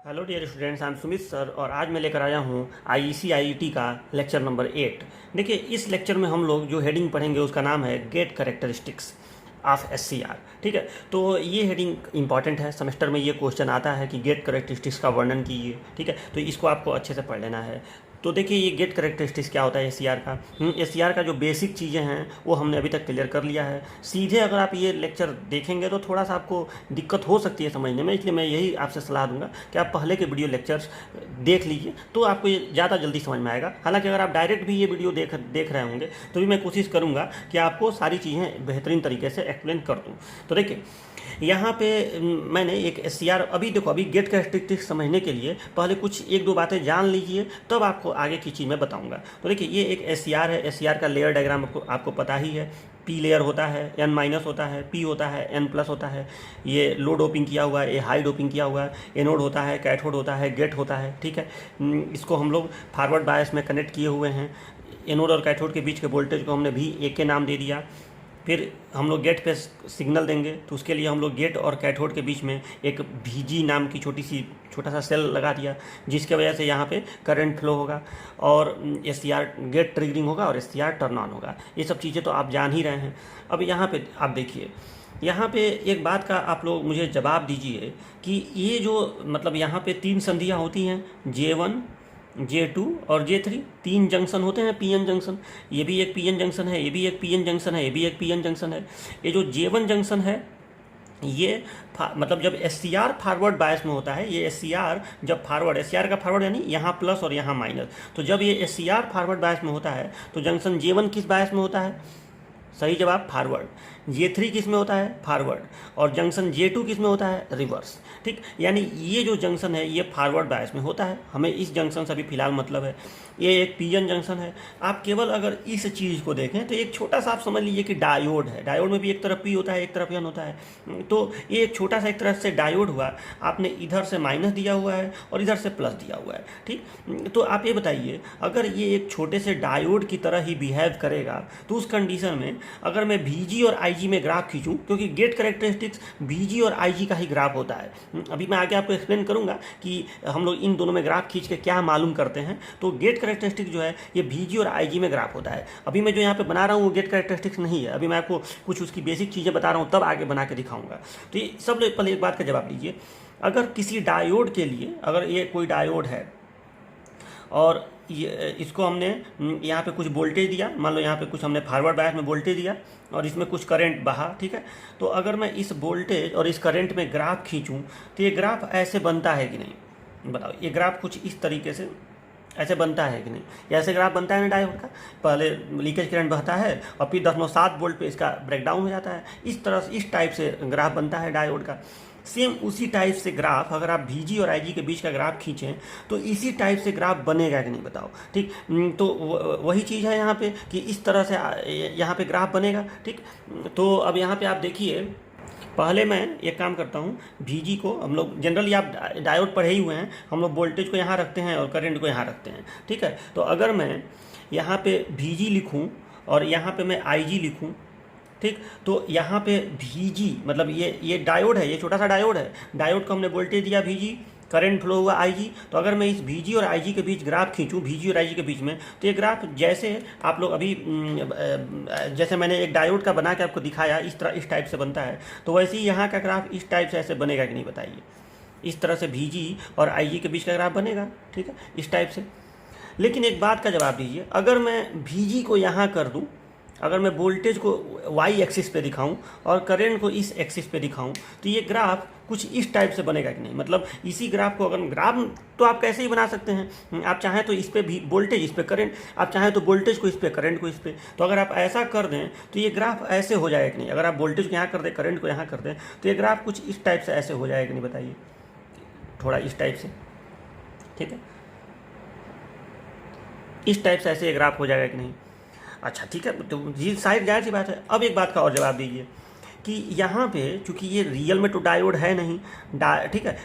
Hello dear students, I am Sumit sir और आज मैं लेकर आया हूँ आईईसी आईईटी का लेक्चर नंबर 8। देखिए, इस लेक्चर में हम लोग जो हेडिंग पढ़ेंगे उसका नाम है गेट करेक्टरिस्टिक्स ऑफ एससीआर। ठीक है, तो ये हेडिंग इंपॉर्टेंट है। सेमेस्टर में ये क्वेश्चन आता है कि गेट करेक्टरिस्टिक्स का वर्णन कीजिए। ठीक है, तो इसको आपको अच्छे से पढ़ लेना है। तो देखिए, ये गेट करेक्टरिस्टिक्स क्या होता है एससीआर का। एससीआर का जो बेसिक चीज़ें हैं वो हमने अभी तक क्लियर कर लिया है। सीधे अगर आप ये लेक्चर देखेंगे तो थोड़ा सा आपको दिक्कत हो सकती है समझने में, इसलिए मैं यही आपसे सलाह दूंगा कि आप पहले के वीडियो लेक्चर्स देख लीजिए तो आपको ये ज़्यादा जल्दी समझ में आएगा। हालांकि अगर आप डायरेक्ट भी ये वीडियो देख रहे होंगे तो भी मैं कोशिश करूँगा कि आपको सारी चीज़ें बेहतरीन तरीके से एक्सप्लेन कर दूँ। तो देखिए, यहाँ पे मैंने एक एससीआर, अभी देखो, अभी गेट कैरेक्टरिस्टिक्स समझने के लिए पहले कुछ एक दो बातें जान लीजिए, तब आपको आगे की चीज़ मैं बताऊंगा। तो देखिए, ये एक एससीआर है। एससीआर का लेयर डायग्राम आपको पता ही है। पी लेयर होता है, एन माइनस होता है, पी होता है, एन प्लस होता है। ये लो डोपिंग किया हुआ है, ये हाई डोपिंग किया हुआ है। एनोड होता है, कैथोड होता है, गेट होता है। ठीक है, इसको हम लोग फॉरवर्ड बायस में कनेक्ट किए हुए हैं। एनोड और कैथोड के बीच के वोल्टेज को हमने भी एक के नाम दे दिया। फिर हम लोग गेट पे सिग्नल देंगे तो उसके लिए हम लोग गेट और कैथोड के बीच में एक VG नाम की छोटा सा सेल लगा दिया, जिसके वजह से यहाँ पे करंट फ्लो होगा और SCR गेट ट्रिगरिंग होगा और SCR टर्न ऑन होगा। ये सब चीज़ें तो आप जान ही रहे हैं। अब यहाँ पे आप देखिए, यहाँ पे एक बात का आप लोग मुझे जवाब दीजिए कि ये जो मतलब यहाँ पे 3 संधियाँ होती हैं, J1 J2 और J3, 3 जंक्शन होते हैं, PN जंक्शन। ये भी एक PN जंक्शन है, ये भी एक PN जंक्शन है, ये भी एक PN जंक्शन है। ये जो J1 जंक्शन है, ये मतलब जब SCR फॉरवर्ड बायस में होता है, ये SCR जब फॉरवर्ड, SCR का फॉरवर्ड यानी यहाँ प्लस और यहाँ माइनस, तो जब ये SCR फॉरवर्ड बायस में होता है तो जंक्शन J1 किस बायस में होता है? सही जवाब फॉरवर्ड। J3 किस में होता है? फॉरवर्ड। और जंक्शन J2 किस में होता है? रिवर्स। ठीक, यानी ये जो जंक्शन है ये फॉरवर्ड बायस में होता है। हमें इस जंक्शन से अभी फिलहाल मतलब है। ये एक PN जंक्शन है। आप केवल अगर इस चीज़ को देखें तो एक छोटा सा आप समझ लीजिए कि डायोड है। डायोड में भी एक तरफ P होता है, एक तरफ N होता है। तो ये एक छोटा सा एक तरह से डायोड हुआ। आपने इधर से माइनस दिया हुआ है और इधर से प्लस दिया हुआ है। ठीक, तो आप ये बताइए, अगर ये एक छोटे से डायोड की तरह ही बिहेव करेगा तो उस कंडीशन में अगर मैं VG और IG में ग्राफ खींचूं, क्योंकि गेट कैरेक्टरिस्टिक्स VG और IG का ही ग्राफ होता है। अभी मैं आगे आपको एक्सप्लेन करूंगा कि हम लोग इन दोनों में ग्राफ खींच के क्या मालूम करते हैं। तो गेट कैरेक्टरिस्टिक्स जो है ये VG और IG में ग्राफ होता है। अभी मैं जो यहाँ पे बना रहा हूँ वो गेट कैरेक्टरिस्टिक्स नहीं है। अभी मैं आपको कुछ उसकी बेसिक चीज़ें बता रहा हूँ, तब आगे बना के दिखाऊंगा। तो ये सब पहले एक बात का जवाब दीजिए, अगर किसी डायोड के लिए, अगर ये कोई डायोड है और इसको हमने यहाँ पे कुछ वोल्टेज दिया, मान लो यहाँ पे कुछ हमने फॉरवर्ड बायस में वोल्टेज दिया और इसमें कुछ करंट बहा। ठीक है, तो अगर मैं इस वोल्टेज और इस करंट में ग्राफ खींचूं तो ये ग्राफ ऐसे बनता है कि नहीं? बताओ, ये ग्राफ कुछ इस तरीके से ऐसे बनता है कि नहीं? ऐसे ग्राफ बनता है ना डायोड का। पहले लीकेज करंट बहता है और फिर 10.7 वोल्ट पे इसका ब्रेकडाउन हो जाता है। इस तरह से इस टाइप से ग्राफ बनता है डायोड का। सेम उसी टाइप से ग्राफ अगर आप VG और IG के बीच का ग्राफ खींचें तो इसी टाइप से ग्राफ बनेगा कि नहीं? बताओ। ठीक, तो वही चीज़ है यहाँ पे कि इस तरह से यहाँ पे ग्राफ बनेगा। ठीक, तो अब यहाँ पे आप देखिए, पहले मैं एक काम करता हूँ, VG को हम लोग जनरली, आप डायोड पढ़े ही हुए हैं, हम लोग वोल्टेज को यहाँ रखते हैं और करंट को यहाँ रखते हैं। ठीक है, तो अगर मैं यहाँ पे VG लिखूँ और यहाँ पे मैं IG लिखूँ, ठीक, तो यहाँ पे VG मतलब ये डायोड है, ये छोटा सा डायोड है। डायोड को हमने वोल्टेज दिया VG, करंट फ्लो हुआ IG। तो अगर मैं इस VG और IG के बीच ग्राफ खींचूँ, VG और IG के बीच में, तो ये ग्राफ जैसे आप लोग अभी जैसे मैंने एक डायोड का बना के आपको दिखाया, इस तरह इस टाइप से बनता है, तो वैसे ही यहाँ का ग्राफ इस टाइप से ऐसे बनेगा कि नहीं? बताइए। इस तरह से VG और IG के बीच का ग्राफ बनेगा। ठीक है, इस टाइप से। लेकिन एक बात का जवाब दीजिए, अगर मैं VG को यहाँ कर दूँ, अगर मैं वोल्टेज को Y एक्सिस पे दिखाऊं और करंट को इस एक्सिस पे दिखाऊं, तो ये ग्राफ कुछ इस टाइप से बनेगा कि नहीं? मतलब इसी ग्राफ को, अगर ग्राफ तो आप कैसे ही बना सकते हैं, आप चाहें तो इस पे भी वोल्टेज, इस पे करंट, आप चाहें तो वोल्टेज को इस पे, करंट को इस पे। तो अगर आप ऐसा कर दें तो ये ग्राफ ऐसे हो जाएगा कि नहीं? अगर आप वोल्टेज को यहाँ कर दें, करंट को यहाँ कर दें, तो ये ग्राफ कुछ इस टाइप से ऐसे हो जाएगा कि नहीं? बताइए, थोड़ा इस टाइप से। ठीक है, इस टाइप से ऐसे ये ग्राफ हो जाएगा कि नहीं? अच्छा, ठीक है, तो ये शायद जाहिर सी बात है। अब एक बात का और जवाब दीजिए, कि यहाँ पे चूंकि ये रियल में तो डायोड है नहीं, ठीक है,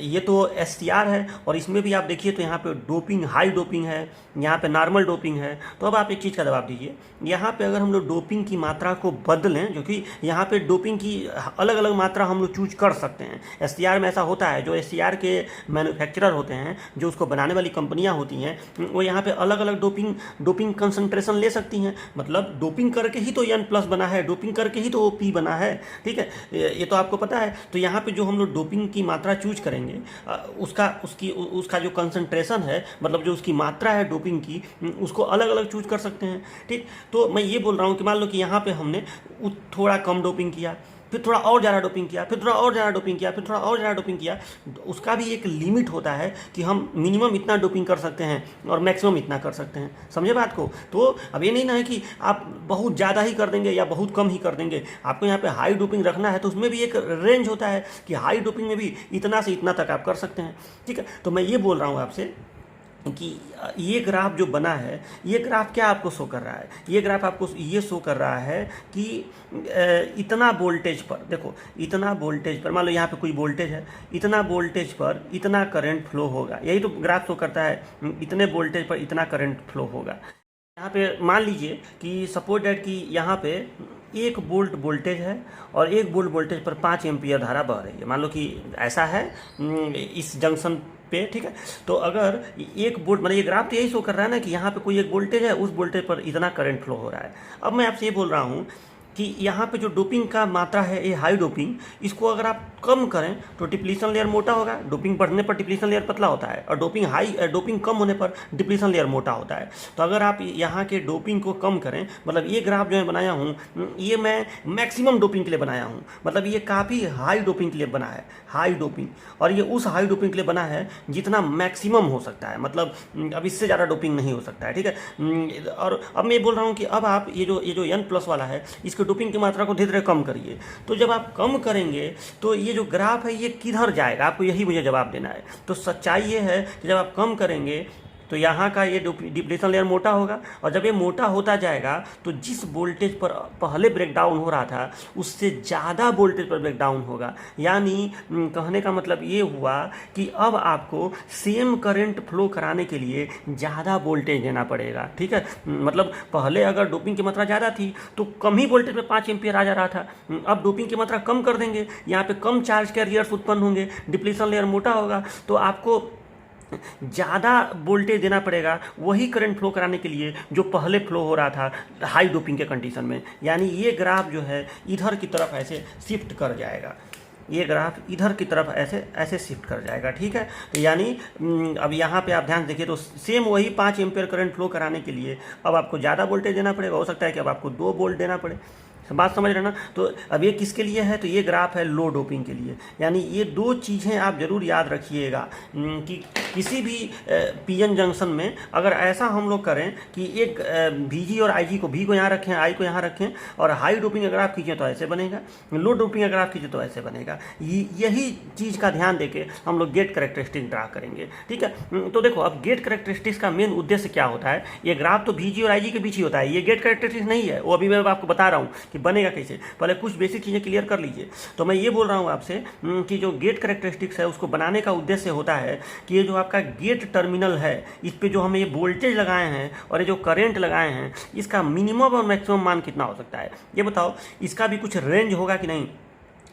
ये तो SCR है, और इसमें भी आप देखिए तो यहाँ पे डोपिंग, हाई डोपिंग है, यहाँ पे नॉर्मल डोपिंग है। तो अब आप एक चीज़ का जवाब दीजिए, यहाँ पे अगर हम लोग डोपिंग की मात्रा को बदलें, जो कि यहाँ पे डोपिंग की अलग अलग मात्रा हम लोग चूज कर सकते हैं। SCR में ऐसा होता है, जो SCR के मैन्युफैक्चरर होते हैं, जो उसको बनाने वाली कंपनियाँ होती हैं, वो यहाँ पे अलग अलग डोपिंग कंसंट्रेशन ले सकती हैं। मतलब डोपिंग करके ही तो N+ बना है, डोपिंग करके ही तो P बना है, ठीक है, ये तो आपको पता है। तो यहाँ पे जो हम लोग डोपिंग की मात्रा चूज करेंगे, उसका जो कंसंट्रेशन है, मतलब जो उसकी मात्रा है डोपिंग की, उसको अलग अलग चूज कर सकते हैं, ठीक। तो मैं ये बोल रहा हूँ कि मान लो कि यहाँ पे हमने थोड़ा कम डोपिंग किया, फिर थोड़ा और ज़्यादा डोपिंग किया, फिर थोड़ा और ज़्यादा डोपिंग किया, फिर थोड़ा और ज़्यादा डोपिंग किया, उसका भी एक लिमिट होता है कि हम मिनिमम इतना डोपिंग कर सकते हैं और मैक्सिमम इतना कर सकते हैं। समझे बात को? तो अब ये नहीं ना है कि आप बहुत ज़्यादा ही कर देंगे या बहुत कम ही कर देंगे। आपको यहाँ पे हाई डोपिंग रखना है तो उसमें भी एक रेंज होता है कि हाई डोपिंग में भी इतना से इतना तक आप कर सकते हैं, ठीक है। तो मैं ये बोल रहा हूँ आपसे कि ये ग्राफ जो बना है, ये ग्राफ क्या आपको शो कर रहा है? ये ग्राफ आपको ये शो कर रहा है कि इतना वोल्टेज पर, देखो इतना वोल्टेज पर, मान लो यहाँ पे कोई वोल्टेज है, इतना वोल्टेज पर इतना करंट फ्लो होगा। यही तो ग्राफ शो करता है, इतने वोल्टेज पर इतना करंट फ्लो होगा। यहाँ पे मान लीजिए कि सपोज दैट कि यहाँ पे 1 वोल्ट वोल्टेज है और 1 वोल्ट वोल्टेज पर 5 एम्पियर धारा बह रही है। मान लो कि ऐसा है इस जंक्शन पे, ठीक है। तो अगर 1 वोल्ट, मतलब ये ग्राफ तो यही शो कर रहा है ना कि यहाँ पे कोई एक वोल्टेज है, उस वोल्टेज पर इतना करंट फ्लो हो रहा है। अब मैं आपसे ये बोल रहा हूँ कि यहाँ पे जो डोपिंग का मात्रा है, ये हाई डोपिंग, इसको अगर आप कम करें तो डिप्लीशन लेयर मोटा होगा। डोपिंग बढ़ने पर डिप्लीशन लेयर पतला होता है, और डोपिंग कम होने पर डिप्लीशन लेयर मोटा होता है। तो अगर आप यहाँ के डोपिंग को कम करें, मतलब ये ग्राफ जो मैं बनाया हूँ, ये मैं मैक्सिमम डोपिंग के लिए बनाया हूँ, मतलब ये काफ़ी हाई डोपिंग के लिए बना है, हाई डोपिंग। और ये उस हाई डोपिंग के लिए बना है जितना मैक्सिमम हो सकता है, मतलब अब इससे ज़्यादा डोपिंग नहीं हो सकता है, ठीक है। और अब मैं बोल रहा हूँ कि अब आप ये जो N+ वाला है, इसके डोपिंग की मात्रा को धीरे धीरे कम करिए। तो जब आप कम करेंगे तो ये जो ग्राफ है ये किधर जाएगा, आपको यही मुझे जवाब देना है। तो सच्चाई ये है कि जब आप कम करेंगे तो यहाँ का ये डिप्लीशन लेयर मोटा होगा, और जब ये मोटा होता जाएगा तो जिस वोल्टेज पर पहले ब्रेकडाउन हो रहा था उससे ज़्यादा वोल्टेज पर ब्रेकडाउन होगा। यानी कहने का मतलब ये हुआ कि अब आपको सेम करंट फ्लो कराने के लिए ज़्यादा वोल्टेज देना पड़ेगा, ठीक है। मतलब पहले अगर डोपिंग की मात्रा ज़्यादा थी तो कम ही वोल्टेज पर 5 एम्पियर आ जा रहा था। अब डोपिंग की मात्रा कम कर देंगे, यहाँ पे कम चार्ज कैरियर्स उत्पन्न होंगे, डिप्लीशन लेयर मोटा होगा, तो आपको ज़्यादा वोल्टेज देना पड़ेगा वही करंट फ्लो कराने के लिए जो पहले फ्लो हो रहा था हाई डोपिंग के कंडीशन में। यानी ये ग्राफ जो है इधर की तरफ ऐसे शिफ्ट कर जाएगा, ये ग्राफ इधर की तरफ ऐसे शिफ्ट कर जाएगा, ठीक है। तो यानी अब यहाँ पे आप ध्यान देखिए तो सेम वही 5 एम्पियर करंट फ्लो कराने के लिए अब आपको ज़्यादा वोल्टेज देना पड़ेगा। हो सकता है कि अब आपको 2 वोल्ट देना पड़े। बात समझ रहे ना? तो अब ये किसके लिए है? तो ये ग्राफ है लो डोपिंग के लिए। यानी ये 2 चीज़ें आप जरूर याद रखिएगा कि किसी भी पीएन जंक्शन में अगर ऐसा हम लोग करें कि एक VG और IG को, V को यहाँ रखें, I को यहाँ रखें, और हाई डोपिंग अगर आप खींचें तो ऐसे बनेगा, लो डोपिंग अगर आप खींचें तो ऐसे बनेगा। यही चीज़ का ध्यान देके हम लोग गेट करेक्टरिस्टिक ड्रा करेंगे, ठीक है। तो देखो अब गेट करेक्टरिस्टिक्स का मेन उद्देश्य क्या होता है? ये ग्राफ तो VG और IG के बीच ही होता है, ये गेट करेक्टरिस्टिक्स नहीं है, वो अभी मैं आपको बता रहा हूँ कि बनेगा कैसे। पहले कुछ बेसिक चीज़ें क्लियर कर लीजिए। तो मैं ये बोल रहा हूँ आपसे कि जो गेट करेक्टरिस्टिक्स है उसको बनाने का उद्देश्य होता है कि ये जो आपका गेट टर्मिनल है, इस पे जो हम ये वोल्टेज लगाए हैं और ये जो करंट लगाए हैं, इसका मिनिमम और मैक्सिमम मान कितना हो सकता है? ये बताओ। इसका भी कुछ रेंज होगा कि नहीं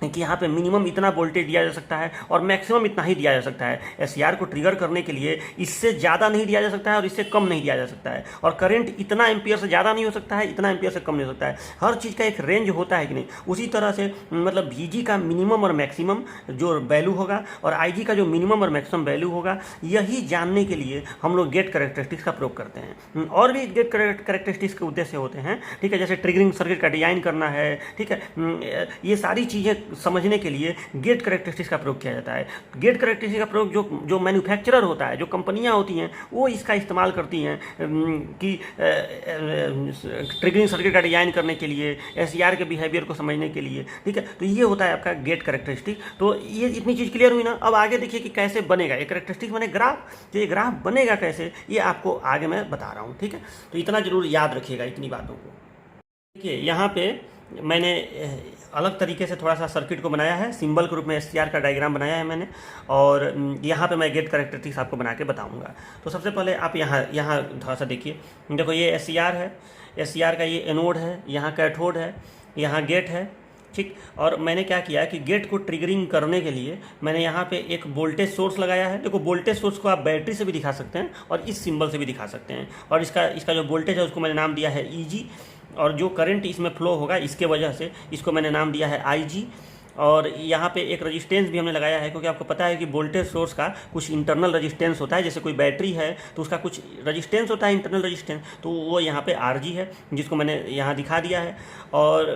कि यहाँ पे मिनिमम इतना वोल्टेज दिया जा सकता है और मैक्सिमम इतना ही दिया जा सकता है। SCR को ट्रिगर करने के लिए इससे ज़्यादा नहीं दिया जा सकता है और इससे कम नहीं दिया जा सकता है, और करंट इतना एम्पियर से ज़्यादा नहीं हो सकता है, इतना एम्पियर से कम नहीं हो सकता है। हर चीज़ का एक रेंज होता है कि नहीं? उसी तरह से मतलब VG का मिनिमम और मैक्सिमम जो वैल्यू होगा और IG का जो मिनिमम और मैक्सिमम वैल्यू होगा, यही जानने के लिए हम लोग गेट करेक्टरिस्टिक्स का प्रयोग करते हैं। और भी गेट करेक्टरिस्टिक्स के उद्देश्य होते हैं, ठीक है, जैसे ट्रिगरिंग सर्किट का डिजाइन करना है, ठीक है। ये सारी चीज़ें समझने के लिए गेट करेक्टरिस्टिक्स का प्रयोग किया जाता है। गेट करेक्टरिस्टिक्स का प्रयोग जो मैन्युफैक्चरर होता है, जो कंपनियां होती हैं, वो इसका इस्तेमाल करती हैं कि ट्रिगरिंग सर्किट का डिजाइन करने के लिए, SCR के बिहेवियर को समझने के लिए, ठीक है। तो ये होता है आपका गेट करेक्टरिस्टिक। तो ये इतनी चीज़ क्लियर हुई ना? अब आगे देखिए कि कैसे बनेगा ये करेक्टरिस्टिक बने ग्राफ। तो ये ग्राफ बनेगा कैसे, ये आपको आगे मैं बता रहा हूँ, ठीक है। तो इतना जरूर याद रखिएगा इतनी बातों को। देखिए यहाँ पे मैंने अलग तरीके से थोड़ा सा सर्किट को बनाया है, सिंबल के रूप में एस का डायग्राम बनाया है मैंने, और यहाँ पे मैं गेट कैरेक्टरिस्टिक्स आपको बना के बताऊँगा। तो सबसे पहले आप यहाँ थोड़ा सा देखिए, देखो ये एस है, एस का ये एनोड है, यहाँ कैथोड है, यहाँ गेट है, ठीक। और मैंने क्या किया कि गेट को ट्रिगरिंग करने के लिए मैंने यहाँ पे एक वोल्टेज सोर्स लगाया है। देखो वोल्टेज सोर्स को आप बैटरी से भी दिखा सकते हैं और इस सिंबल से भी दिखा सकते हैं, और इसका जो वोल्टेज है उसको मैंने नाम दिया है ईजी, और जो करंट इसमें फ्लो होगा इसके वजह से इसको मैंने नाम दिया है आईजी। और यहाँ पे एक रेजिस्टेंस भी हमने लगाया है, क्योंकि आपको पता है कि वोल्टेज सोर्स का कुछ इंटरनल रेजिस्टेंस होता है, जैसे कोई बैटरी है तो उसका कुछ रेजिस्टेंस होता है, इंटरनल रेजिस्टेंस, तो वो यहाँ पे आरजी है, जिसको मैंने यहाँ दिखा दिया है। और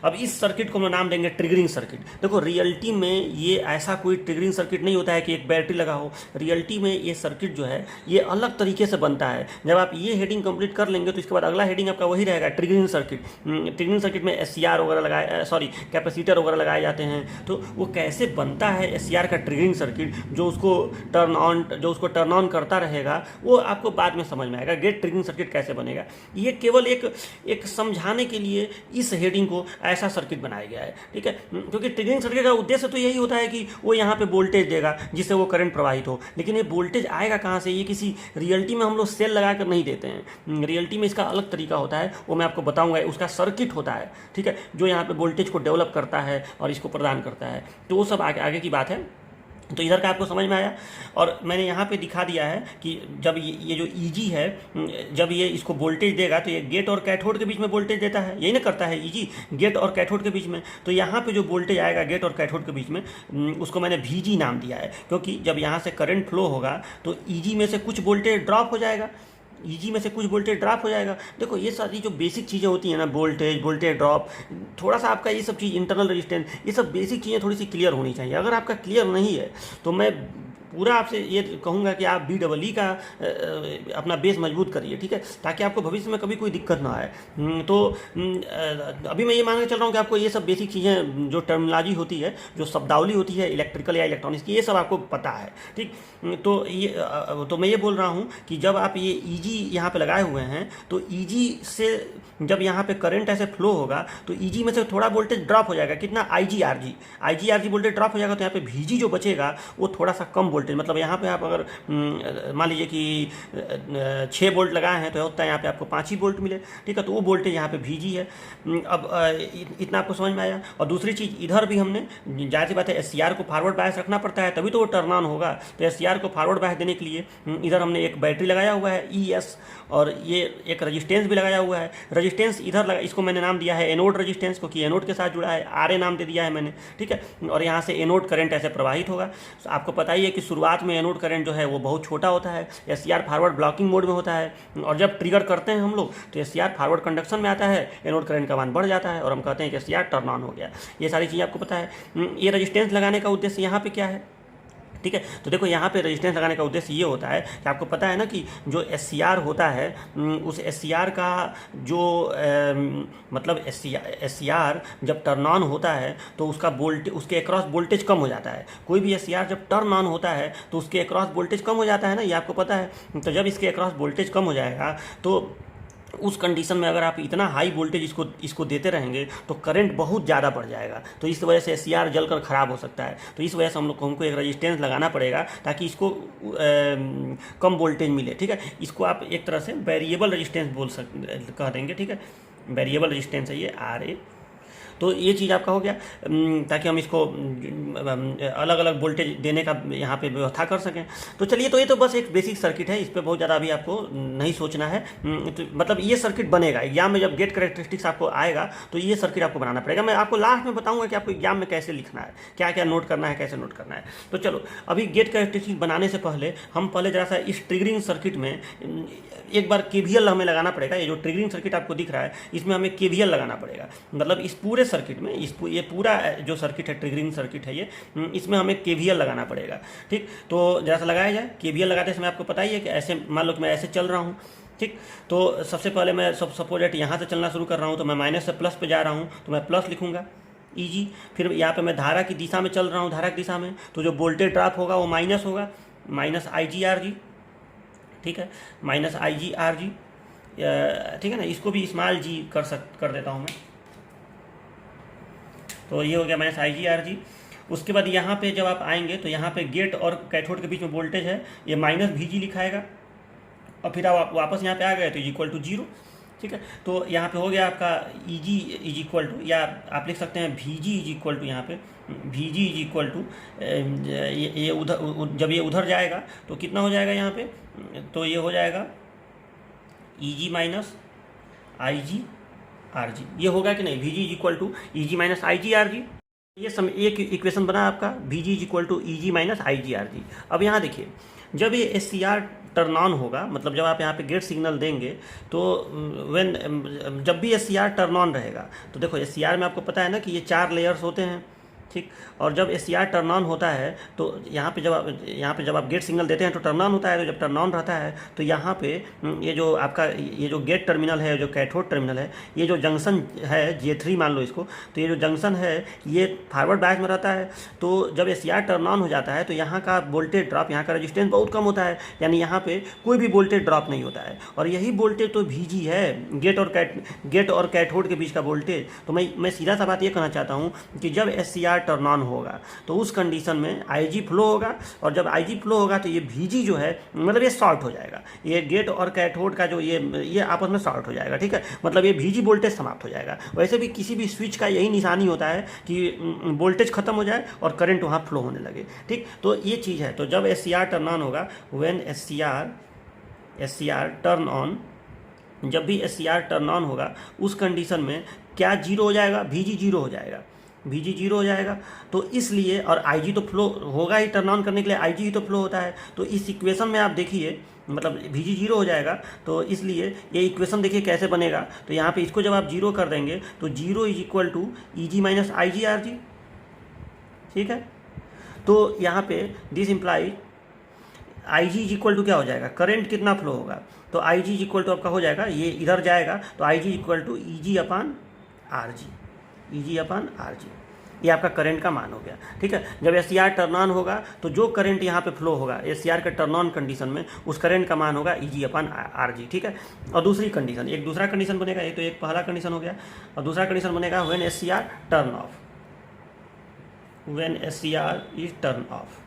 अब इस सर्किट को हम नाम देंगे ट्रिगरिंग सर्किट। देखो रियलिटी में ये ऐसा कोई ट्रिगरिंग सर्किट नहीं होता है कि एक बैटरी लगा हो, रियलिटी में ये सर्किट जो है ये अलग तरीके से बनता है। जब आप ये हेडिंग कंप्लीट कर लेंगे तो इसके बाद अगला हेडिंग आपका वही रहेगा, ट्रिगरिंग सर्किट। ट्रिगरिंग सर्किट में एससीआर वगैरह लगाए, सॉरी कैपेसिटर वगैरह लगाए जाते हैं। तो वो कैसे बनता है एससीआर का ट्रिगरिंग सर्किट, जो उसको टर्न ऑन करता रहेगा, वो आपको बाद में समझ में आएगा। गेट ट्रिगरिंग सर्किट कैसे बनेगा, ये केवल एक समझाने के लिए इस हेडिंग को ऐसा सर्किट बनाया गया है, ठीक है। क्योंकि ट्रिगरिंग सर्किट का उद्देश्य तो यही होता है कि वो यहाँ पे वोल्टेज देगा जिससे वो करंट प्रवाहित हो, लेकिन ये वोल्टेज आएगा कहाँ से, ये किसी रियलिटी में हम लोग सेल लगा कर नहीं देते हैं। रियलिटी में इसका अलग तरीका होता है, वो मैं आपको बताऊंगा। उसका सर्किट होता है, ठीक है, जो यहाँ पे वोल्टेज को डेवलप करता है और इसको प्रदान करता है। तो वो सब आगे की बात है। तो इधर का आपको समझ में आया। और मैंने यहाँ पे दिखा दिया है कि जब ये जो ईजी है, जब ये इसको वोल्टेज देगा तो ये गेट और कैथोड के बीच में वोल्टेज देता है, यही ना करता है ईजी, गेट और कैथोड के बीच में। तो यहाँ पे जो वोल्टेज आएगा गेट और कैथोड के बीच में, उसको मैंने VG नाम दिया है, क्योंकि जब यहाँ से करंट फ्लो होगा तो ईजी में से कुछ वोल्टेज ड्रॉप हो जाएगा, ईजी में से कुछ वोल्टेज ड्रॉप हो जाएगा। देखो ये सारी जो बेसिक चीज़ें होती हैं ना, वोल्टेज ड्रॉप, थोड़ा सा आपका ये सब चीज़, इंटरनल रेजिस्टेंस, ये सब बेसिक चीज़ें थोड़ी सी क्लियर होनी चाहिए। अगर आपका क्लियर नहीं है तो मैं पूरा आपसे ये कहूँगा कि आप BEE का अपना बेस मजबूत करिए, ठीक है, ताकि आपको भविष्य में कभी कोई दिक्कत ना आए। तो अभी मैं ये मान के चल रहा हूँ कि आपको ये सब बेसिक चीज़ें, जो टर्मिनोलॉजी होती है, जो शब्दावली होती है इलेक्ट्रिकल या इलेक्ट्रॉनिक्स की, ये सब आपको पता है, ठीक। तो मैं ये बोल रहा हूँ कि जब आप ये ईजी यहाँ पे लगाए हुए हैं तो ईजी से जब यहाँ पे करंट ऐसे फ्लो होगा तो ईजी में से थोड़ा वोल्टेज ड्रॉप हो जाएगा, कितना, आईजी वोल्टेज ड्रॉप हो जाएगा। तो यहाँ पे VG जो बचेगा वो थोड़ा सा कम वोल्टेज, मतलब यहाँ पे आप अगर मान लीजिए कि 6 वोल्ट लगाए हैं तो होता है यहाँ पे आपको 5 ही वोल्ट मिले, ठीक है। तो वो वोल्टेज यहाँ पे VG है। अब इतना आपको समझ में आया। और दूसरी चीज़, इधर भी हमने जाहिर सी बात है SCR को फॉरवर्ड बायस रखना पड़ता है, तभी तो वो टर्न ऑन होगा। तो SCR को फॉरवर्ड बायस देने के लिए इधर हमने एक बैटरी लगाया हुआ है ES, और ये एक रजिस्टेंस भी लगाया हुआ है। रजिस्टेंस इधर लगा, इसको मैंने नाम दिया है एनोड रजिस्टेंस, क्योंकि एनोड के साथ जुड़ा है, RA नाम दे दिया है मैंने, ठीक है। और यहाँ से एनोड करंट ऐसे प्रवाहित होगा। आपको पता ही है कि शुरुआत में एनोड करंट जो है वो बहुत छोटा होता है, SCR फॉरवर्ड ब्लॉकिंग मोड में होता है, और जब ट्रिगर करते हैं हम लोग तो SCR फॉरवर्ड कंडक्शन में आता है, एनोड करंट का मान बढ़ जाता है और हम कहते हैं कि SCR टर्न ऑन हो गया। ये सारी चीज़ें आपको पता है। ये रजिस्टेंस लगाने का उद्देश्य यहाँ पे क्या है, ठीक है। तो देखो यहाँ पे रेजिस्टेंस लगाने का उद्देश्य ये होता है कि आपको पता है ना कि जो SCR होता है, उस SCR का जो मतलब SCR जब टर्न ऑन होता है तो उसका वोल्टेज, उसके अक्रॉस वोल्टेज कम हो जाता है। कोई भी SCR जब टर्न ऑन होता है तो उसके अक्रॉस वोल्टेज कम हो जाता है ना, ये आपको पता है। तो जब इसके अक्रॉस वोल्टेज कम हो जाएगा तो उस कंडीशन में अगर आप इतना हाई वोल्टेज इसको देते रहेंगे तो करंट बहुत ज़्यादा बढ़ जाएगा। तो इस वजह से SCR जलकर ख़राब हो सकता है। तो इस वजह से हमको एक रेजिस्टेंस लगाना पड़ेगा ताकि इसको कम वोल्टेज मिले, ठीक है। इसको आप एक तरह से वेरिएबल रेजिस्टेंस कह देंगे, ठीक है। वेरिएबल रेजिस्टेंस है ये RA। तो ये चीज़ आपका हो गया, ताकि हम इसको अलग अलग वोल्टेज देने का यहाँ पे व्यवस्था कर सकें। तो चलिए, तो ये तो बस एक बेसिक सर्किट है, इस पर बहुत ज़्यादा अभी आपको नहीं सोचना है। तो मतलब ये सर्किट बनेगा एग्जाम में, जब गेट कैरेक्टरिस्टिक्स आपको आएगा तो ये सर्किट आपको बनाना पड़ेगा। मैं आपको लास्ट में बताऊँगा कि आपको एग्जाम में कैसे लिखना है, क्या क्या नोट करना है, कैसे नोट करना है। तो चलो, अभी गेट कैरेक्टरिस्टिक्स बनाने से पहले हम जरा सा इस ट्रिगरिंग सर्किट में एक बार KVL हमें लगाना पड़ेगा। ये जो ट्रिगरिंग सर्किट आपको दिख रहा है इसमें हमें KVL लगाना पड़ेगा। मतलब इस पूरे सर्किट में, ये पूरा जो सर्किट है, ट्रिगरिंग सर्किट है ये, इसमें हमें KVL लगाना पड़ेगा, ठीक। तो जरा सा लगाया जाए। KVL लगाते समय आपको पता ही है कि ऐसे मान लो कि मैं ऐसे चल रहा हूँ, ठीक। तो सबसे पहले मैं सपोज दैट यहाँ से चलना शुरू कर रहा हूँ, तो मैं माइनस से प्लस पे जा रहा हूँ तो मैं प्लस लिखूँगा EG। फिर यहाँ पे मैं धारा की दिशा में चल रहा हूँ, धारा की दिशा में, तो जो वोल्टेज ड्रॉप होगा वो माइनस होगा, माइनस IGRG, ठीक है, माइनस IGRG। ठीक है ना, इसको भी स्मॉल जी कर देता हूँ मैं। तो ये हो गया माइनस आई जी आर जी। उसके बाद यहाँ पे जब आप आएंगे तो यहाँ पे गेट और कैथोड के बीच में वोल्टेज है, ये माइनस वी जी लिखाएगा, और फिर आप वापस यहाँ पे आ गए तो इक्वल टू जीरो। ठीक है, तो यहाँ पे हो गया आपका E G is equal to, या आप लिख सकते हैं V G is equal to, यहाँ पे V G is equal to, ये उधर जब ये उधर जाएगा तो कितना हो जाएगा यहाँ पे, तो ये हो जाएगा ई G minus I G R G. ये होगा कि नहीं, V G is equal to E G minus I G R G. ये एक इक्वेशन बना आपका, V G is equal to E G minus I G R G. अब यहाँ देखिए, जब ये S C R turn on होगा, मतलब जब आप यहाँ पे गेट सिग्नल देंगे, तो जब भी S C R turn on रहेगा, तो देखो एस सी आर में आपको पता है ना कि ये 4 लेयर्स होते हैं। ठीक, और जब S C R turn on होता है तो यहाँ पे जब आप गेट सिग्नल देते हैं तो टर्न ऑन होता है, तो जब टर्न ऑन रहता है तो यहाँ पे ये जो आपका ये जो गेट टर्मिनल है, जो कैथोड टर्मिनल है, ये जो जंक्शन है J3 मान लो इसको, तो ये जो जंक्शन है ये फॉरवर्ड बायस में रहता है। तो जब S C R turn on हो जाता है तो यहाँ का वोल्टेज ड्रॉप, यहाँ का रेजिस्टेंस बहुत कम होता है, यानी यहाँ पे कोई भी वोल्टेज ड्रॉप नहीं होता है, और यही वोल्टेज तो वी जी है, गेट और कैथोड के बीच का वोल्टेज। तो मैं सीधा सा बात ये कहना चाहता हूँ कि जब S C R turn on होगा तो उस कंडीशन में आईजी फ्लो होगा, और जब आईजी फ्लो होगा तो ये वीजी जो है मतलब ये शॉर्ट हो जाएगा, ये गेट और कैथोड का जो ये आपस में शॉर्ट हो जाएगा। ठीक है, मतलब ये वीजी वोल्टेज समाप्त हो जाएगा। वैसे भी किसी भी स्विच का यही निशानी होता है कि वोल्टेज खत्म हो जाए और करंट वहाँ फ्लो होने लगे। ठीक, तो ये चीज़ है। तो जब S C R turn on होगा, when S C R turn on, जब भी S C R turn on होगा उस कंडीशन में क्या जीरो हो जाएगा, वीजी जीरो हो जाएगा, वीजी जीरो हो जाएगा। तो इसलिए, और आईजी तो फ्लो होगा ही, टर्न ऑन करने के लिए आईजी ही तो फ्लो होता है। तो इस इक्वेशन में आप देखिए, मतलब वीजी जीरो हो जाएगा, तो इसलिए ये इक्वेशन देखिए कैसे बनेगा। तो यहाँ पे इसको जब आप जीरो कर देंगे तो zero is equal to E G minus I G R G. ठीक है, तो यहाँ पे this imply I G is equal to क्या हो जाएगा, करंट कितना फ्लो होगा, तो I G is equal to आपका हो जाएगा, ये इधर जाएगा तो I G equal to E G upon R G, E G upon R G, ये आपका करंट का मान हो गया। ठीक है, जब S C R turn on होगा तो जो करंट यहाँ पे फ्लो होगा एस सी आर के टर्न ऑन कंडीशन में, उस करंट का मान होगा ई जी अपान आर जी। ठीक है, और दूसरी कंडीशन, एक दूसरा कंडीशन बनेगा, ये तो एक पहला कंडीशन हो गया, और दूसरा कंडीशन बनेगा when S C R turn off, when S C R is turn off.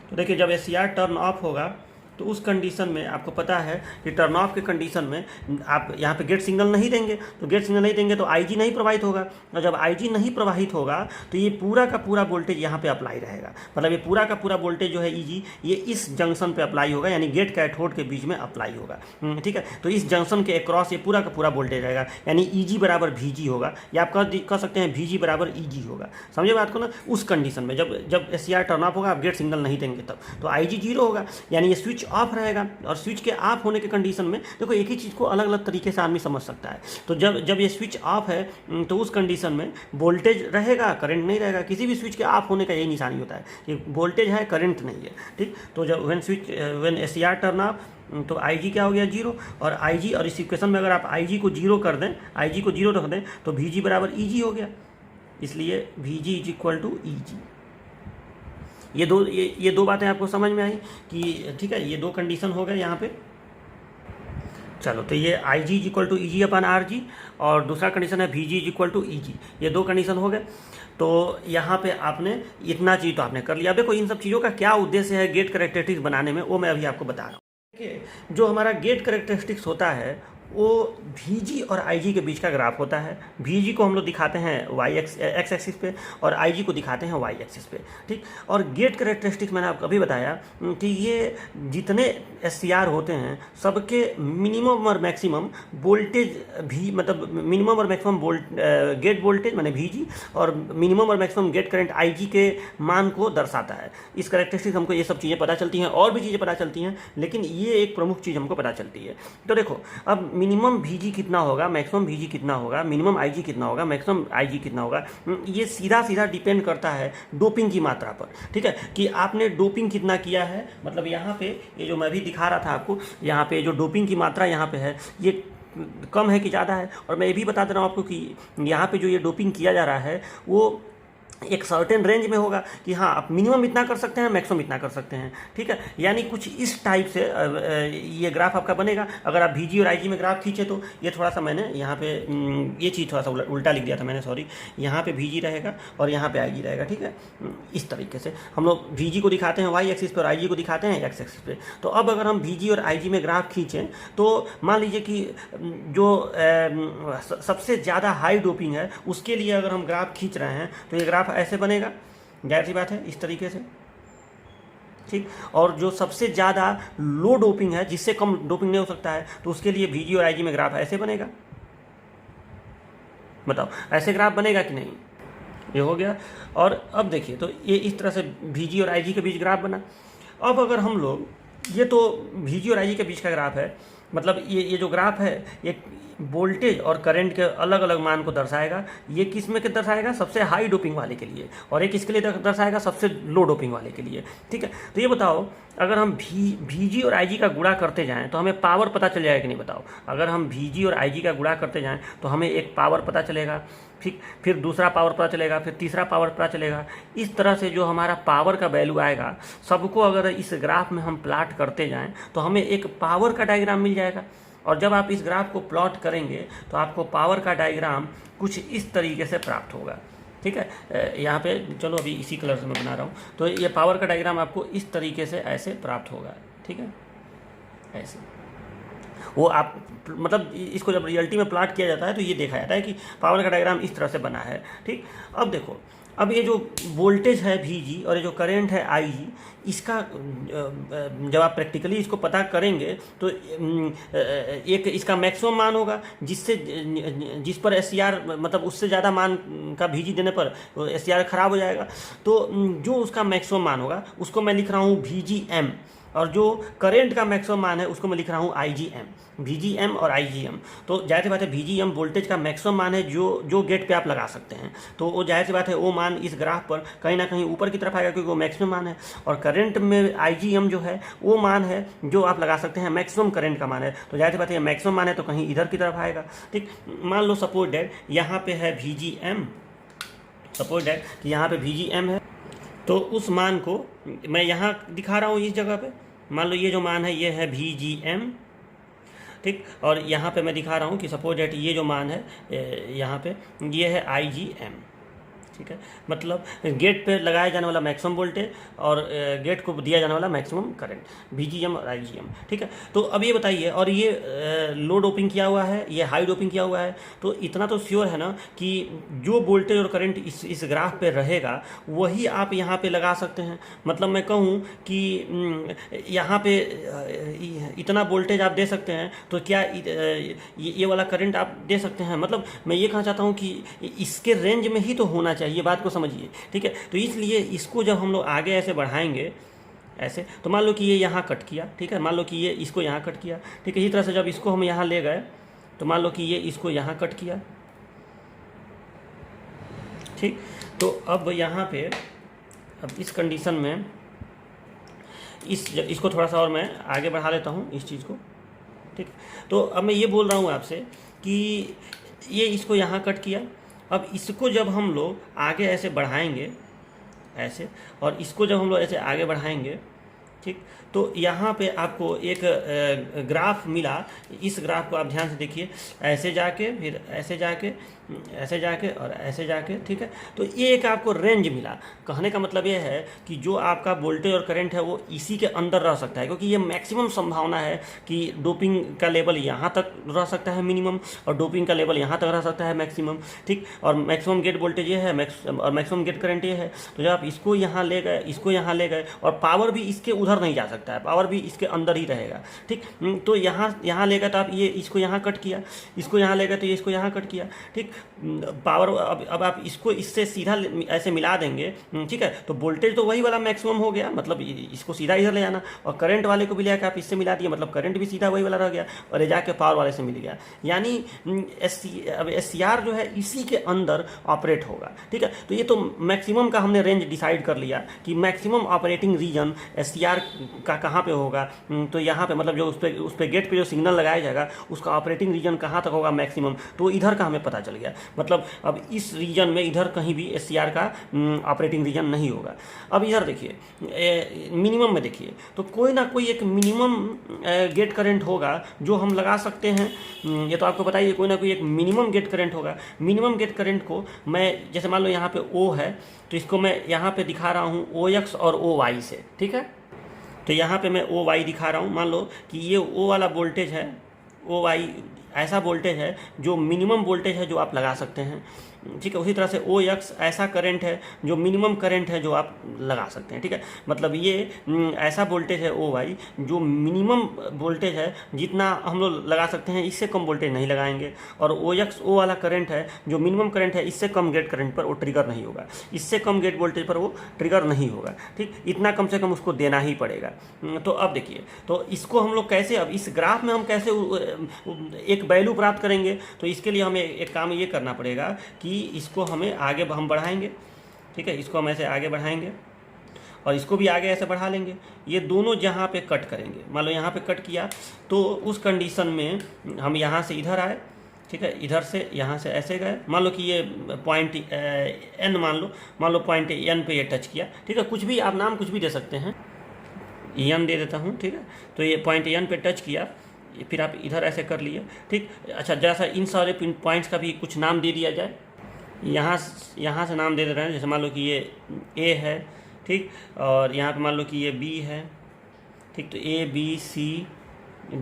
तो देखिए, जब S C R turn off होगा तो उस कंडीशन में आपको पता है कि टर्न ऑफ के कंडीशन में आप यहाँ पे गेट सिग्नल नहीं देंगे, तो गेट सिग्नल नहीं देंगे तो आईजी नहीं प्रवाहित होगा, और जब आईजी नहीं प्रवाहित होगा तो ये पूरा का पूरा वोल्टेज यहाँ पे अप्लाई रहेगा, मतलब ये पूरा का पूरा वोल्टेज जो है ईजी, ये इस जंक्शन पे अप्लाई होगा, यानी गेट कैथोड के बीच में अप्लाई होगा। ठीक है, तो इस जंक्शन के अक्रॉस ये पूरा का पूरा वोल्टेज रहेगा, यानी ईजी बराबर वीजी होगा, या आप कह सकते हैं वीजी बराबर ईजी होगा। समझे बात को ना। उस कंडीशन में जब S C R turn off होगा, आप गेट सिग्नल नहीं देंगे तब, तो आईजी जीरो होगा, यानी ये स्विच ऑफ रहेगा। और स्विच के ऑफ होने के कंडीशन में देखो, एक ही चीज़ को अलग अलग तरीके से आदमी समझ सकता है। तो जब ये स्विच ऑफ है तो उस कंडीशन में वोल्टेज रहेगा, करंट नहीं रहेगा। किसी भी स्विच के ऑफ होने का यही निशानी होता है कि वोल्टेज है, करंट नहीं है। ठीक, तो जब when S C R turn off, तो आई जी क्या हो गया, जीरो, और आई जी, और इस इक्वेशन में अगर आप आई जी को जीरो कर दें, आई जी को जीरो रख दें, तो वी जी बराबर ई जी हो गया, इसलिए V G is equal to E G. ये दो बातें आपको समझ में आई कि ठीक है, ये दो कंडीशन हो गए यहाँ पे। चलो, तो ये I G is equal to E G upon R G, और दूसरा कंडीशन है V G is equal to E G. ये दो कंडीशन हो गए। तो यहाँ पे आपने इतना चीज़ तो आपने कर लिया। देखो, इन सब चीज़ों का क्या उद्देश्य है गेट कैरेक्टरिस्टिक्स बनाने में, वो मैं अभी आपको बता रहा हूँ। देखिए, जो हमारा गेट कैरेक्टरिस्टिक्स होता है वो वीजी और आईजी के बीच का ग्राफ होता है। वीजी को हम लोग दिखाते हैं एक्स एक्सिस पे, और आईजी को दिखाते हैं वाई एक्सिस पे। ठीक, और गेट कैरेक्टरिस्टिक्स मैंने आपको अभी बताया कि ये जितने एससीआर होते हैं सबके मिनिमम और मैक्सिमम वोल्टेज भी, मतलब मिनिमम और मैक्सिमम गेट वोल्टेज माने वीजी, और मिनिमम और मैक्सिमम गेट करंट आईजी के मान को दर्शाता है। इस कैरेक्टरिस्टिक्स हमको ये सब चीज़ें पता चलती हैं, और भी चीज़ें पता चलती हैं, लेकिन ये एक प्रमुख चीज़ हमको पता चलती है। तो देखो, अब मिनिमम वीजी कितना होगा, मैक्सिमम वीजी कितना होगा, मिनिमम आईजी कितना होगा, मैक्सिमम आईजी कितना होगा, ये सीधा सीधा डिपेंड करता है डोपिंग की मात्रा पर। ठीक है, कि आपने डोपिंग कितना किया है। मतलब यहाँ पे ये जो मैं भी दिखा रहा था आपको, यहाँ पे जो डोपिंग की मात्रा यहाँ पे है ये कम है कि ज़्यादा है। और मैं ये भी बता दे रहा हूँ आपको कि यहाँ पे जो ये डोपिंग किया जा रहा है वो एक सर्टेन रेंज में होगा कि हाँ आप मिनिमम इतना कर सकते हैं, मैक्सिमम इतना कर सकते हैं, ठीक है। यानी कुछ इस टाइप से ये ग्राफ आपका बनेगा। अगर आप VG और IG में ग्राफ खींचे तो ये थोड़ा सा मैंने यहाँ पे ये चीज़ थोड़ा सा उल्टा लिख दिया था मैंने, सॉरी। यहाँ पे VG रहेगा और यहाँ पे IG रहेगा, ठीक है। इस तरीके से हम लोग VG को दिखाते हैं Y एक्सिस पे और IG को दिखाते हैं X एक्सिस पे। तो अब अगर हम VG और IG में ग्राफ खींचें तो मान लीजिए कि जो सबसे ज़्यादा हाई डोपिंग है उसके लिए अगर हम ग्राफ खींच रहे हैं तो ये ग्राफ ऐसे बनेगा, जाहिर सी बात है, इस तरीके से, ठीक। और जो सबसे ज़्यादा लो डोपिंग है, जिससे कम डोपिंग नहीं हो सकता है, तो उसके लिए VG और IG में ग्राफ ऐसे बनेगा। बताओ ऐसे ग्राफ बनेगा कि नहीं? ये हो गया। और अब देखिए तो ये इस तरह से VG और IG के बीच ग्राफ बना। अब अगर हम लोग, ये तो VG और IG के बीच का ग्राफ है, मतलब ये जो ग्राफ है ये वोल्टेज और करंट के अलग अलग मान को दर्शाएगा। ये किस में के दर्शाएगा? सबसे हाई डोपिंग वाले के लिए, और एक किसके लिए दर्शाएगा? सबसे लो डोपिंग वाले के लिए, ठीक है। तो ये बताओ अगर हम VG और IG का गुणा करते जाएं तो हमें पावर पता चल जाएगा कि नहीं? बताओ। अगर हम VG और IG का गुणा करते जाएं तो हमें एक पावर पता चलेगा, ठीक, फिर दूसरा पावर पता चलेगा, फिर तीसरा पावर पता चलेगा। इस तरह से जो हमारा पावर का वैल्यू आएगा सबको अगर इस ग्राफ में हम प्लॉट करते जाएं तो हमें एक पावर का डायग्राम मिल जाएगा। और जब आप इस ग्राफ को प्लॉट करेंगे तो आपको पावर का डायग्राम कुछ इस तरीके से प्राप्त होगा, ठीक है। यहाँ पे चलो अभी इसी कलर से मैं बना रहा हूँ। तो ये पावर का डायग्राम आपको इस तरीके से ऐसे प्राप्त होगा, ठीक है, ऐसे। वो आप मतलब इसको जब रियलिटी में प्लॉट किया जाता है तो ये देखा जाता है कि पावर का डायग्राम इस तरह से बना है, ठीक। अब देखो, अब ये जो वोल्टेज है VG और ये जो करंट है IG, इसका जब आप प्रैक्टिकली इसको पता करेंगे तो एक इसका मैक्सिमम मान होगा जिस पर SCR, मतलब उससे ज़्यादा मान का VG देने पर SCR खराब हो जाएगा। तो जो उसका मैक्सिमम मान होगा उसको मैं लिख रहा हूँ VGM, और जो करंट का मैक्सिमम मान है उसको मैं लिख रहा हूँ IGM, VGM और IGM। तो जाहिर सी बात है VGM वोल्टेज का मैक्सिमम मान है जो गेट पे आप लगा सकते हैं। तो वो जाहिर सी बात है वो मान इस ग्राफ पर कहीं ना कहीं ऊपर की तरफ आएगा क्योंकि वो मैक्सिमम मान है। और करंट में IGM जो है वो मान है जो आप लगा सकते हैं, मैक्सिमम करंट का मान है। तो जाहिर सी बात है मैक्सिमम मान है तो कहीं इधर की तरफ आएगा, ठीक। मान लो सपोज डैट यहाँ पे है VGM, सपोज डैट कि यहाँ पे VGM है, तो उस मान को मैं यहाँ दिखा रहा हूँ इस जगह पे। मान लो ये जो मान है ये है VGM, ठीक। और यहाँ पे मैं दिखा रहा हूँ कि सपोज दैट ये जो मान है यहाँ पे ये है IGM, ठीक है। मतलब गेट पे लगाया जाने वाला मैक्सिमम वोल्टेज और गेट को दिया जाने वाला मैक्सिमम करंट, VGM और IGM, ठीक है। तो अब ये बताइए, और ये लो डोपिंग किया हुआ है, ये हाई डोपिंग किया हुआ है, तो इतना तो श्योर है ना कि जो वोल्टेज और करंट इस ग्राफ पे रहेगा वही आप यहाँ पे लगा सकते हैं। मतलब मैं कहूँ कि यहाँ पे इतना वोल्टेज आप दे सकते हैं तो क्या ये वाला करंट आप दे सकते हैं। मतलब मैं ये कहना चाहता हूँ कि इसके रेंज में ही तो होना चाहिए, ये बात को समझिए, ठीक है। तो इसलिए इसको जब हम लोग आगे ऐसे बढ़ाएंगे ऐसे, तो मान लो कि ये यहाँ कट किया, ठीक है, मान लो कि ये इसको यहाँ कट किया, ठीक है। इसी तरह से जब इसको हम यहाँ ले गए तो मान लो कि ये इसको यहाँ कट किया, ठीक। तो अब यहाँ पे अब इस कंडीशन में इसको थोड़ा सा और मैं आगे बढ़ा लेता हूँ इस चीज़ को, ठीक। तो अब मैं ये बोल रहा हूँ आपसे कि ये इसको यहाँ कट किया। अब इसको जब हम लोग आगे ऐसे बढ़ाएंगे ऐसे, और इसको जब हम लोग ऐसे आगे बढ़ाएंगे, ठीक, तो यहाँ पे आपको एक ग्राफ मिला। इस ग्राफ को आप ध्यान से देखिए, ऐसे जाके फिर ऐसे जाके ऐसे जाके और ऐसे जाके, ठीक है। तो ये एक आपको रेंज मिला। कहने का मतलब ये है कि जो आपका वोल्टेज और करंट है वो इसी के अंदर रह सकता है, क्योंकि ये मैक्सिमम संभावना है कि डोपिंग का लेवल यहाँ तक रह सकता है मिनिमम, और डोपिंग का लेवल यहाँ तक रह सकता है मैक्सिमम, ठीक। और मैक्सिमम गेट वोल्टेज ये है और मैक्सिमम गेट करंट ये है। तो जब आप इसको यहाँ ले गए, इसको यहाँ ले गए, और पावर भी इसके उधर नहीं जा सकता है, पावर भी इसके अंदर ही रहेगा, ठीक। तो यहाँ ले गए तो आप ये इसको यहाँ कट किया, इसको यहाँ ले गए तो ये इसको यहाँ कट किया, ठीक। पावर अब आप इसको इससे सीधा ऐसे मिला देंगे, ठीक है। तो वोल्टेज तो वही वाला मैक्सिमम हो गया, मतलब इसको सीधा इधर ले जाना, और करंट वाले को भी ले आकर आप इससे मिला दिए, मतलब करंट भी सीधा वही वाला रह गया और ये जाके पावर वाले से मिल गया। यानी अब SCR जो है इसी के अंदर ऑपरेट होगा, ठीक है। तो ये तो मैक्सिमम का हमने रेंज डिसाइड कर लिया कि मैक्सिमम ऑपरेटिंग रीजन SCR का कहाँ पे होगा, तो यहाँ पे मतलब जो उस पे गेट पे जो सिग्नल लगाया जाएगा उसका ऑपरेटिंग रीजन कहाँ तक होगा मैक्सिमम, तो इधर का हमें पता चल गया। मतलब अब इस रीजन में इधर कहीं भी SCR का ऑपरेटिंग रीजन नहीं होगा। अब इधर देखिए मिनिमम में देखिए, तो कोई ना कोई एक मिनिमम गेट करंट होगा जो हम लगा सकते हैं। ये तो आपको बताइए, कोई ना कोई एक मिनिमम गेट करंट होगा। मिनिमम गेट करंट को मैं जैसे मान लो यहाँ पे O है, तो इसको मैं यहाँ पे दिखा रहा हूँ OX और OY से, ठीक है। तो यहाँ पे मैं OY दिखा रहा हूँ। मान लो कि ये O वाला वोल्टेज है, OY ऐसा वोल्टेज है जो मिनिमम वोल्टेज है जो आप लगा सकते हैं, ठीक है। उसी तरह से OX ऐसा करंट है जो मिनिमम करंट है जो आप लगा सकते हैं, ठीक है। मतलब ये ऐसा वोल्टेज है OY जो मिनिमम वोल्टेज है जितना हम लोग लगा सकते हैं, इससे कम वोल्टेज नहीं लगाएंगे। और OX O वाला करंट है जो मिनिमम करंट है, इससे कम गेट करंट पर वो ट्रिगर नहीं होगा, इससे कम गेट वोल्टेज पर वो ट्रिगर नहीं होगा, ठीक। इतना कम से कम उसको देना ही पड़ेगा। तो अब देखिए, तो इसको हम लोग कैसे, अब इस ग्राफ में हम कैसे एक वैल्यू प्राप्त करेंगे, तो इसके लिए हमें एक काम ये करना पड़ेगा कि इसको हमें आगे हम बढ़ाएंगे, ठीक है। इसको हम ऐसे आगे बढ़ाएंगे और इसको भी आगे ऐसे बढ़ा लेंगे। ये दोनों जहाँ पे कट करेंगे, मान लो यहाँ पे कट किया, तो उस कंडीशन में हम यहाँ से इधर आए, ठीक है, इधर से यहाँ से ऐसे गए। मान लो कि ये पॉइंट N मान लो पॉइंट N पे ये टच किया, ठीक है। कुछ भी आप नाम कुछ भी दे सकते हैं, N दे देता हूँ, ठीक है। तो ये पॉइंट N पे टच किया, फिर आप इधर ऐसे कर लिए, ठीक। अच्छा, जैसा इन सारे पॉइंट्स का भी कुछ नाम दे दिया जाए। यहाँ से नाम दे रहे हैं, जैसे मान लो कि ये A है, ठीक, और यहाँ पे मान लो कि ये B है, ठीक। तो A B C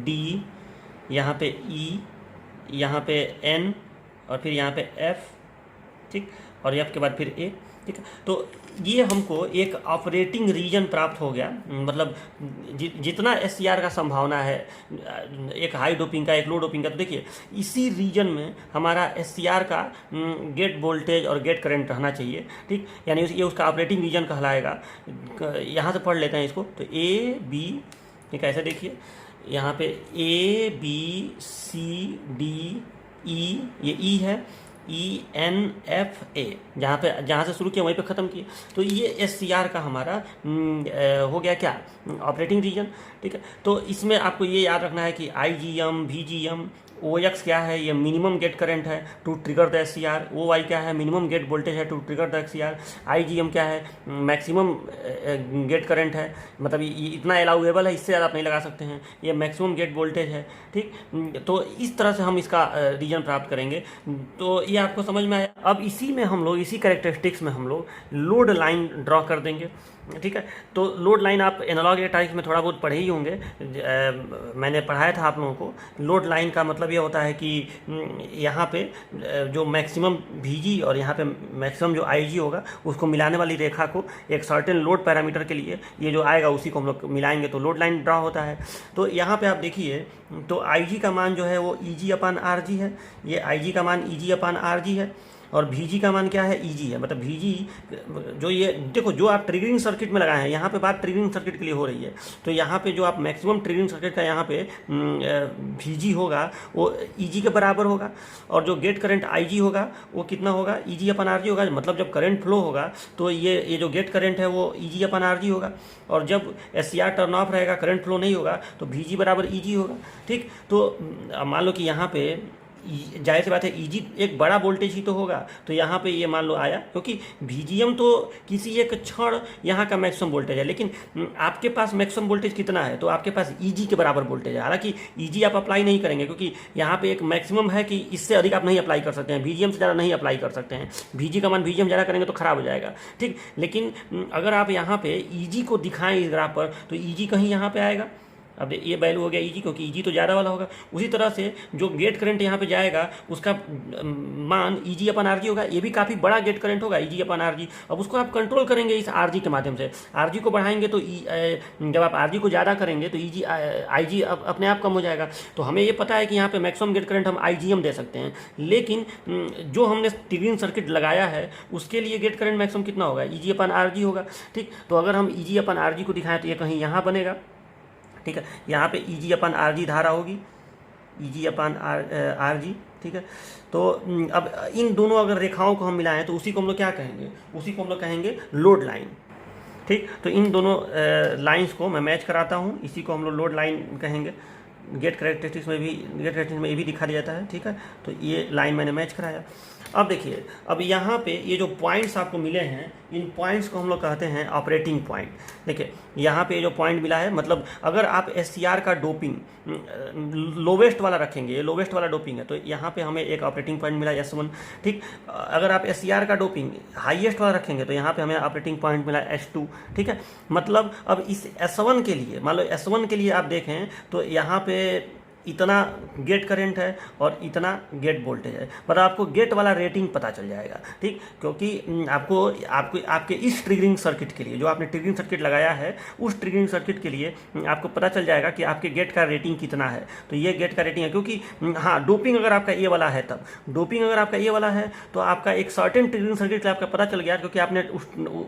D, यहाँ पे E, यहाँ पे N, और फिर यहाँ पे F, ठीक, और F के बाद फिर A, ठीक है। तो ये हमको एक ऑपरेटिंग रीजन प्राप्त हो गया। मतलब जितना SCR का संभावना है, एक हाई डोपिंग का, एक लो डोपिंग का, तो देखिए इसी रीजन में हमारा SCR का गेट वोल्टेज और गेट करंट रहना चाहिए, ठीक। यानी ये उसका ऑपरेटिंग रीजन कहलाएगा। यहाँ से पढ़ लेते हैं इसको, तो A B, ठीक है, ऐसे देखिए यहाँ पे A B C D E, ये E है, ENFA, जहाँ से शुरू किया वहीं पे ख़त्म किया। तो ये SCR का हमारा हो गया क्या, ऑपरेटिंग रीजन, ठीक है। तो इसमें आपको ये याद रखना है कि IGM VGM OX क्या है, ये मिनिमम गेट करंट है to trigger the SCR, OY क्या है, मिनिमम गेट वोल्टेज है to trigger the SCR, IGM क्या है, मैक्सिमम गेट करंट है, मतलब ये इतना अलाउएबल है, इससे ज़्यादा आप नहीं लगा सकते हैं, ये मैक्सिमम गेट वोल्टेज है, ठीक। तो इस तरह से हम इसका रीजन प्राप्त करेंगे। तो ये आपको समझ में आया। अब इसी में हम लोग, इसी कैरेक्टरिस्टिक्स में हम लोग लोड लाइन ड्रॉ कर देंगे, ठीक है। तो लोड लाइन आप एनालॉग इलेक्ट्रॉनिक्स में थोड़ा बहुत पढ़े ही होंगे, मैंने पढ़ाया था आप लोगों को। लोड लाइन का मतलब ये होता है कि यहाँ पे जो मैक्सिमम VG और यहाँ पे मैक्सिमम जो IG होगा, उसको मिलाने वाली रेखा को एक सर्टेन लोड पैरामीटर के लिए ये जो आएगा उसी को हम लोग मिलाएंगे, तो लोड लाइन ड्रा होता है। तो यहाँ पे आप देखिए, तो IG का मान जो है वो EG/RG है, ये IG का मान EG/RG है, और VG का मान क्या है, EG है। मतलब VG जो ये देखो, जो आप ट्रिगरिंग सर्किट में लगाए हैं, यहाँ पे बात ट्रिगरिंग सर्किट के लिए हो रही है, तो यहाँ पे जो आप मैक्सिमम ट्रिगरिंग सर्किट का यहाँ पे VG होगा वो EG के बराबर होगा, और जो गेट करंट IG होगा वो कितना होगा, EG/RG होगा। मतलब जब करंट फ्लो होगा तो ये जो गेट करंट है वो EG/RG होगा, और जब SCR टर्न ऑफ रहेगा, करंट फ्लो नहीं होगा, तो VG बराबर EG होगा, ठीक। तो मान लो कि यहाँ पे जाहिर सी बात है EG एक बड़ा वोल्टेज ही तो होगा, तो यहाँ पे ये मान लो आया, क्योंकि VGM तो किसी एक क्षण यहाँ का मैक्सिमम वोल्टेज है, लेकिन आपके पास मैक्सिमम वोल्टेज कितना है, तो आपके पास EG के बराबर वोल्टेज है। हालांकि EG आप अप्लाई नहीं करेंगे, क्योंकि यहाँ पे एक मैक्सिमम है कि इससे अधिक आप नहीं अप्लाई कर सकते हैं, VGM से ज़्यादा नहीं अप्लाई कर सकते हैं। VG का मान VGM ज़्यादा करेंगे तो खराब हो जाएगा, ठीक। लेकिन अगर आप यहाँ पे EG को दिखाएं इस ग्राफ पर, तो EG कहीं यहाँ पे आएगा। अब ये वैल्यू हो गया EG, क्योंकि EG तो ज़्यादा वाला होगा। उसी तरह से जो गेट करंट यहाँ पे जाएगा उसका मान EG/RG होगा, ये भी काफ़ी बड़ा गेट करंट होगा EG/RG। अब उसको आप कंट्रोल करेंगे इस RG के माध्यम से, RG को बढ़ाएंगे तो जब आप RG को ज़्यादा करेंगे तो IG अपने आप कम हो जाएगा। तो हमें ये पता है कि यहाँ पे मैक्सिमम गेट करंट हम IGM दे सकते हैं, लेकिन जो हमने ट्रिगरिंग सर्किट लगाया है उसके लिए गेट करंट मैक्सिमम कितना होगा, EG/RG होगा, ठीक। तो अगर हम EG/RG को दिखाएं तो ये कहीं यहाँ बनेगा, ठीक है। यहाँ पे EG/RG धारा होगी, EG/RG, ठीक है। तो अब इन दोनों अगर रेखाओं को हम मिलाएं तो उसी को हम लोग क्या कहेंगे, उसी को हम लोग कहेंगे लोड लाइन, ठीक, तो इन दोनों लाइंस को मैं मैच कराता हूँ, इसी को हम लोग लोड लाइन कहेंगे। गेट करेक्टरिस्टिक्स में ये भी दिखा दिया जाता है। ठीक है, तो ये लाइन मैंने मैच कराया। अब देखिए, अब यहाँ पे ये जो पॉइंट्स आपको मिले हैं, इन पॉइंट्स को हम लोग कहते हैं ऑपरेटिंग पॉइंट। देखिए यहाँ पे जो पॉइंट मिला है, मतलब अगर आप SCR का डोपिंग लोवेस्ट वाला रखेंगे, ये लोवेस्ट वाला डोपिंग है, तो यहाँ पे हमें एक ऑपरेटिंग पॉइंट मिला S1। ठीक, अगर आप SCR का डोपिंग हाईएस्ट वाला रखेंगे तो यहाँ पे हमें ऑपरेटिंग पॉइंट मिला S2। ठीक है, मतलब अब इस S1 के लिए, मान लो S1 के लिए आप देखें तो यहाँ पे इतना गेट करंट है और इतना गेट वोल्टेज है, पर आपको गेट वाला रेटिंग पता चल जाएगा। ठीक, क्योंकि आपके इस ट्रिगरिंग सर्किट के लिए, जो आपने ट्रिगरिंग सर्किट लगाया है, उस ट्रिगरिंग सर्किट के लिए आपको पता चल जाएगा कि आपके गेट का रेटिंग कितना है। तो ये गेट का रेटिंग है, क्योंकि हाँ, डोपिंग अगर आपका ये वाला है, तब डोपिंग अगर आपका ये वाला है तो आपका एक सर्टेन ट्रिगरिंग सर्किट के लिए आपका पता चल गया, क्योंकि आपने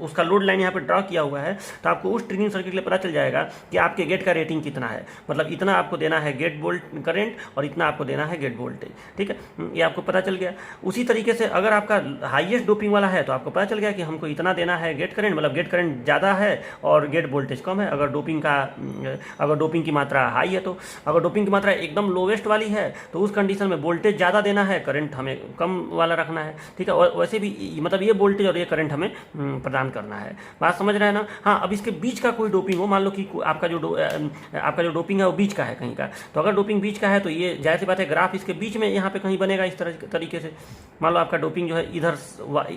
उसका लोड लाइन यहाँ पर ड्रॉ किया हुआ है, तो आपको उस ट्रिगरिंग सर्किट के लिए पता चल जाएगा कि आपके गेट का रेटिंग कितना है। मतलब इतना आपको देना है गेट वोल्ट करंट और इतना आपको देना है गेट वोल्टेज। ठीक है, ये आपको पता चल गया। उसी तरीके से अगर आपका हाईएस्ट डोपिंग वाला है तो आपको पता चल गया कि हमको इतना देना है गेट करंट, मतलब गेट करंट ज़्यादा है और गेट वोल्टेज कम है। अगर डोपिंग की मात्रा हाई है, तो अगर डोपिंग की मात्रा एकदम लोवेस्ट वाली है तो उस कंडीशन में वोल्टेज ज़्यादा देना है, करंट हमें कम वाला रखना है। ठीक है, और वैसे भी मतलब ये वोल्टेज और ये करंट हमें प्रदान करना है। बात समझ रहे हैं ना? हाँ, अब इसके बीच का कोई डोपिंग हो, मान लो कि आपका जो डोपिंग है वो बीच का है कहीं का, तो अगर डोपिंग बीच का है तो ये जाहिर सी बात है ग्राफ इसके बीच में यहाँ पे कहीं बनेगा इस तरीके से। मान लो आपका डोपिंग जो है इधर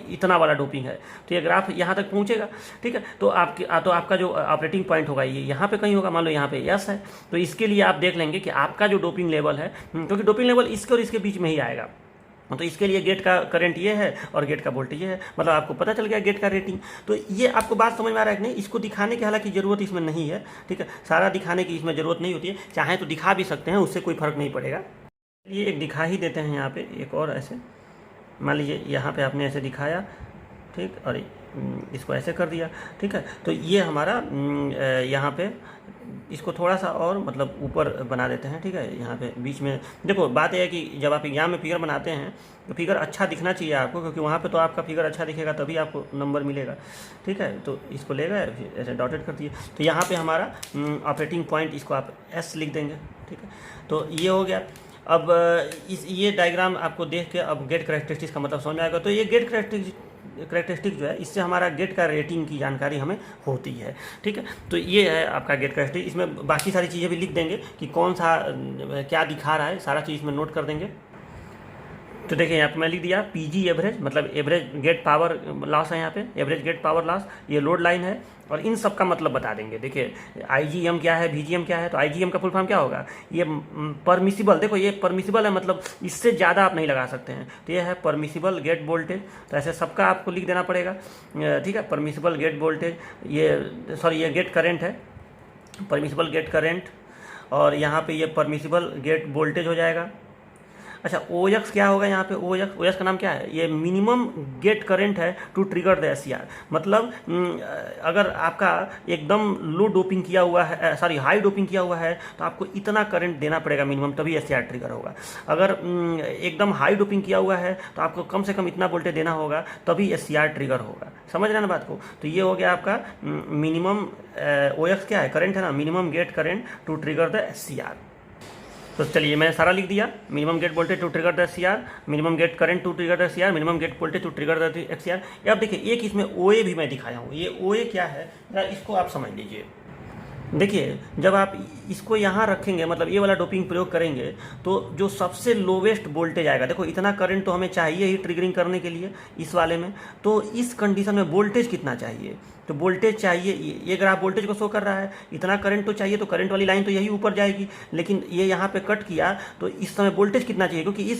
इतना वाला डोपिंग है, तो ये ग्राफ यहाँ तक पहुँचेगा। ठीक है, तो आपका जो ऑपरेटिंग पॉइंट होगा ये यहाँ पे कहीं होगा। मान लो यहाँ पे यस है, तो इसके लिए आप देख लेंगे कि आपका जो डोपिंग लेवल है, क्योंकि डोपिंग लेवल इसके और इसके बीच में ही आएगा, तो इसके लिए गेट का करंट ये है और गेट का वोल्टेज ये है। मतलब आपको पता चल गया गेट का रेटिंग। तो ये आपको बात समझ में आ रहा है कि नहीं? इसको दिखाने की हालांकि ज़रूरत इसमें नहीं है। ठीक है, सारा दिखाने की इसमें ज़रूरत नहीं होती है, चाहे तो दिखा भी सकते हैं, उससे कोई फ़र्क नहीं पड़ेगा। ये एक दिखा ही देते हैं यहाँ पे, एक और ऐसे मान लीजिए यहाँ पे आपने ऐसे दिखाया, ठीक, और इसको ऐसे कर दिया। ठीक है, तो ये हमारा यहाँ पे इसको थोड़ा सा और मतलब ऊपर बना देते हैं। ठीक है, यहाँ पे बीच में देखो, बात यह है कि जब आप एग्जाम में फिगर बनाते हैं तो फिगर अच्छा दिखना चाहिए आपको, क्योंकि वहाँ पे तो आपका फिगर अच्छा दिखेगा तभी आपको नंबर मिलेगा। ठीक है, तो इसको ले गए, फिर ऐसे डॉटेड कर दिए, तो यहाँ पे हमारा ऑपरेटिंग पॉइंट, इसको आप S लिख देंगे। ठीक है, तो ये हो गया। अब ये डायग्राम आपको देख के अब गेट करेक्टरिस्टिक्स का मतलब समझ में आएगा। तो ये गेट करेक्टरिस्टिक जो है, इससे हमारा गेट का रेटिंग की जानकारी हमें होती है। ठीक है, तो ये है आपका गेट करेक्टरिस्टिक। इसमें बाकी सारी चीज़ें भी लिख देंगे कि कौन सा क्या दिखा रहा है, सारा चीज़ इसमें नोट कर देंगे। तो देखिए यहाँ पे मैं लिख दिया PG एवरेज, मतलब एवरेज गेट पावर लॉस है यहाँ पे, एवरेज गेट पावर लॉस, ये लोड लाइन है, और इन सब का मतलब बता देंगे। देखिए IgM क्या है, VGM क्या है, तो IgM का फुल फॉर्म क्या होगा, ये परमिसिबल, देखो ये परमिसिबल है, मतलब इससे ज़्यादा आप नहीं लगा सकते हैं, तो ये है परमिसिबल गेट वोल्टेज। तो ऐसे सबका आपको लिख देना पड़ेगा। ठीक है, परमिसिबल गेट वोल्टेज, ये गेट करेंट है, परमिसिबल गेट करेंट, और यहाँ पे ये परमिसिबल गेट वोल्टेज हो जाएगा। अच्छा, OX क्या होगा यहाँ पे, OX का नाम क्या है, ये मिनिमम गेट करंट है टू ट्रिगर द SCR। मतलब अगर आपका एकदम लो डोपिंग किया हुआ है, सॉरी हाई डोपिंग किया हुआ है, तो आपको इतना करंट देना पड़ेगा मिनिमम, तभी SCR ट्रिगर होगा। अगर एकदम हाई डोपिंग किया हुआ है तो आपको कम से कम इतना वोल्टेज देना होगा, तभी SCR ट्रिगर होगा। समझ रहे हैं ना बात को? तो ये हो गया आपका मिनिमम OX क्या है, करंट है ना, minimum gate current to trigger the SCR। तो चलिए मैंने सारा लिख दिया, minimum gate voltage to trigger the SCR, minimum gate current to trigger the SCR, minimum gate voltage to trigger the XCR। अब देखिए एक इसमें OA भी मैं दिखाया हूँ, ये OA क्या है इसको आप समझ लीजिए। देखिए जब आप इसको यहाँ रखेंगे, मतलब ये वाला डोपिंग प्रयोग करेंगे, तो जो सबसे लोवेस्ट वोल्टेज आएगा, देखो इतना करंट तो हमें चाहिए ही ट्रिगरिंग करने के लिए इस वाले में, तो इस कंडीशन में वोल्टेज कितना चाहिए, तो वोल्टेज चाहिए, ये ग्राफ वोल्टेज को शो कर रहा है, इतना करंट तो चाहिए, तो करंट वाली लाइन तो यही ऊपर जाएगी, लेकिन ये यहाँ पे कट किया तो इस समय वोल्टेज कितना चाहिए, क्योंकि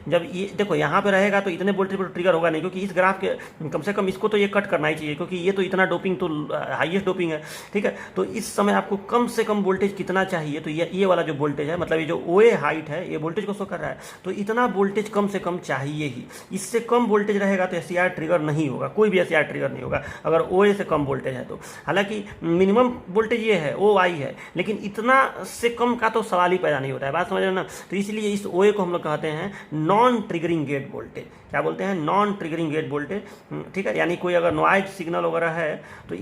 जब ये देखो यहाँ पे रहेगा तो इतने वोल्टेज पर ट्रिगर होगा नहीं, क्योंकि इस ग्राफ के कम से कम इसको तो ये कट करना ही चाहिए, क्योंकि ये तो इतना डोपिंग तो हाईएस्ट डोपिंग है। ठीक है, तो इस समय आपको कम से कम वोल्टेज कितना चाहिए, तो ये वाला जो वोल्टेज है, मतलब ये जो OA हाइट है, ये वोल्टेज को शो कर रहा है, तो इतना वोल्टेज कम से कम चाहिए ही। इससे कम वोल्टेज रहेगा तो SCR ट्रिगर नहीं होगा, कोई भी SCR ट्रिगर नहीं होगा अगर OA से कम वोल्टेज है तो। हालांकि मिनिमम वोल्टेज ये है, OI है, लेकिन इतना से कम का तो सवाल ही पैदा नहीं होता है। बात समझ रहे ना? तो इसलिए इस OA को हम लोग कहते हैं नॉन ट्रिगरिंग गेट वोल्टेज। क्या बोलते हैं? Non triggering gate voltage. ठीक है, यानी कोई अगर नॉइज सिग्नल वगैरह है तो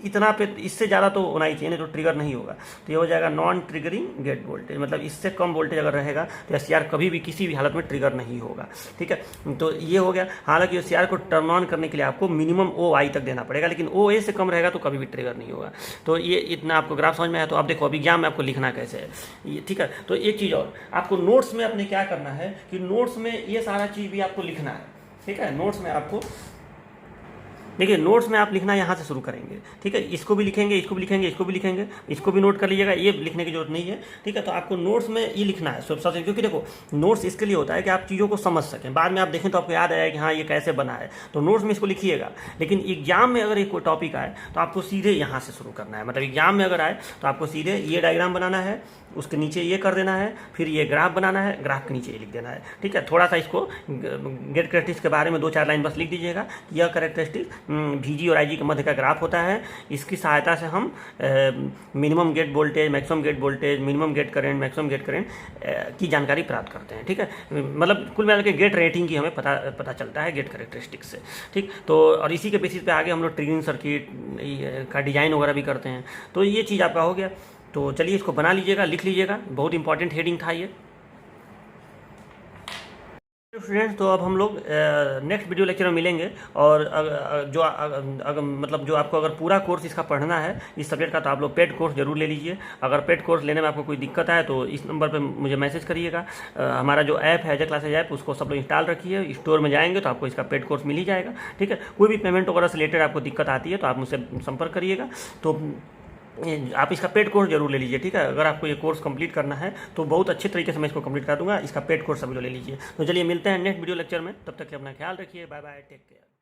इतना पे, इससे ज़्यादा तो होना ही चाहिए, नहीं तो ट्रिगर नहीं होगा। तो ये हो जाएगा नॉन ट्रिगरिंग गेट वोल्टेज, मतलब इससे कम वोल्टेज अगर रहेगा तो SCR कभी भी किसी भी हालत में ट्रिगर नहीं होगा। ठीक है, तो ये हो गया। हालांकि SCR को टर्न ऑन करने के लिए आपको मिनिमम OI तक देना पड़ेगा, लेकिन OA से कम रहेगा तो कभी भी ट्रिगर नहीं होगा। तो ये इतना आपको ग्राफ समझ में आया। तो आप देखो अब एग्जाम में आपको लिखना कैसे है, ठीक है। तो एक चीज़ और आपको नोट्स में अपने क्या करना है कि नोट्स में ये सारा चीज़ भी आपको लिखना है। ठीक है, नोट्स में आपको देखिए, नोट्स में आप लिखना यहाँ से शुरू करेंगे। ठीक है, इसको भी लिखेंगे, इसको भी लिखेंगे, इसको भी लिखेंगे, इसको भी नोट कर लीजिएगा, ये लिखने की जरूरत नहीं है। ठीक है, तो आपको नोट्स में ये लिखना है सबसे, क्योंकि देखो नोट्स इसके लिए होता है कि आप चीज़ों को समझ सकें, बाद में आप देखें तो आपको याद आएगा कि हाँ ये कैसे बना है। तो नोट्स में इसको लिखिएगा, लेकिन एग्जाम में अगर एक कोई टॉपिक आए तो आपको सीधे यहाँ से शुरू करना है। मतलब एग्जाम में अगर आए तो आपको सीधे ये डायग्राम बनाना है, उसके नीचे ये कर देना है, फिर ये ग्राफ बनाना है, ग्राफ के नीचे ये लिख देना है। ठीक है, थोड़ा सा इसको गेट कैरेक्टरिस्टिक्स के बारे में 2-4 लाइन बस लिख दीजिएगा। यह कैरेक्टरिस्टिक VG और IG के मध्य का ग्राफ होता है। इसकी सहायता से हम minimum gate voltage, maximum gate voltage, minimum gate current, maximum gate current की जानकारी प्राप्त करते हैं। ठीक है, मतलब कुल मिलाकर के गेट रेटिंग की हमें पता चलता है गेट कैरेक्टरिस्टिक्स से। ठीक, तो और इसी के बेसिस पे आगे हम लोग ट्रिगरिंग सर्किट का डिजाइन वगैरह भी करते हैं। तो ये चीज़ आपका हो गया। तो चलिए इसको बना लीजिएगा, लिख लीजिएगा, बहुत इंपॉर्टेंट हेडिंग था ये। स्टूडेंट्स, तो अब हम लोग नेक्स्ट वीडियो लेक्चर में मिलेंगे। और मतलब जो आपको अगर पूरा कोर्स इसका पढ़ना है इस सब्जेक्ट का, तो आप लोग पेड कोर्स जरूर ले लीजिए। अगर पेड कोर्स लेने में आपको कोई दिक्कत आए तो इस नंबर पे मुझे मैसेज करिएगा। हमारा जो ऐप है अजय क्लासेज ऐप, उसको सब लोग इंस्टॉल रखिए। स्टोर में जाएंगे तो आपको इसका पेड कोर्स मिल ही जाएगा। ठीक है, कोई भी पेमेंट वगैरह से रिलेटेड आपको दिक्कत आती है तो आप मुझसे संपर्क करिएगा। तो आप इसका पेड कोर्स जरूर ले लीजिए। ठीक है, अगर आपको ये कोर्स कंप्लीट करना है तो बहुत अच्छे तरीके से मैं इसको कंप्लीट कर दूंगा। इसका पेड कोर्स सभी लोग ले लीजिए। तो चलिए मिलते हैं नेक्स्ट वीडियो लेक्चर में, तब तक के अपना ख्याल रखिए। Bye bye, take care.